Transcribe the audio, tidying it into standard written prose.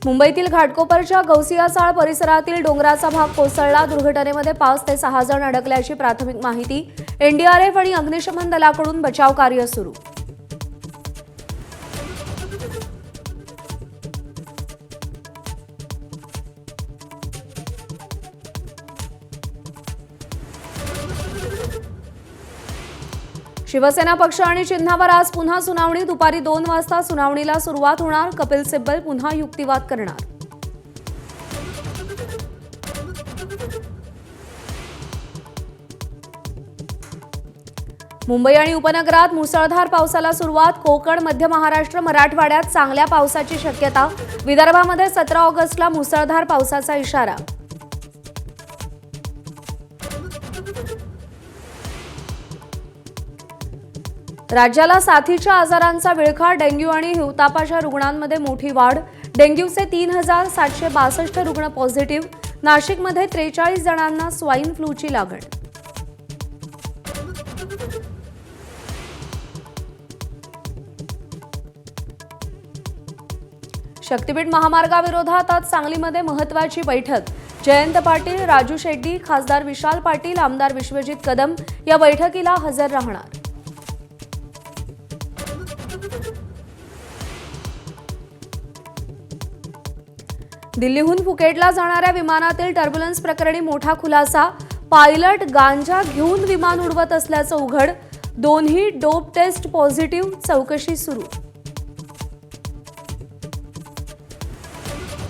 मुंबईतील घाटकोपरच्या गौसिया चाळ परिसरातील डोंगराचा भाग कोसळला। दुर्घटनेमध्ये 5 ते 6 जण अडकल्याची प्राथमिक माहिती। एनडीआरएफ आणि अग्निशमन दलाकडून बचाव कार्य सुरू। शिवसेना पक्ष आणि चिन्हावर आज पुन्हा सुनावणी। दुपारी 2 वाजता सुनावणीला सुरुवात होणार। कपिल सिब्बल पुन्हा युक्तिवाद करणार। मुंबई आणि उपनगरात मुसळधार पावसाला सुरुवात। कोकण, मध्य महाराष्ट्र, मराठवाड्यात चांगल्या पावसाची शक्यता। विदर्भामध्ये 17 ऑगस्टला मुसळधार पावसाचा इशारा। राज्याला साथीच्या आजारांचा विळखा। डेंग्यू आणि हिवतापाच्या रुग्णांमध्ये मोठी वाढ। डेंग्यूचे 3762 रुग्ण पॉझिटिव्ह। नाशिकमध्ये 43 जणांना स्वाईन फ्लूची लागण। शक्तीपीठ महामार्गाविरोधात आज सांगलीमध्ये महत्त्वाची बैठक। जयंत पाटील, राजू शेट्टी, खासदार विशाल पाटील, आमदार विश्वजित कदम या बैठकीला हजर राहणार। दिल्लीहून फुकेटला जाणाऱ्या विमानातील टर्ब्युलन्स प्रकरणी मोठा खुलासा। पायलट गांजा घेऊन विमान उडवत असल्याचं उघड। दोन्ही डोप टेस्ट पॉझिटिव्ह, चौकशी सुरू।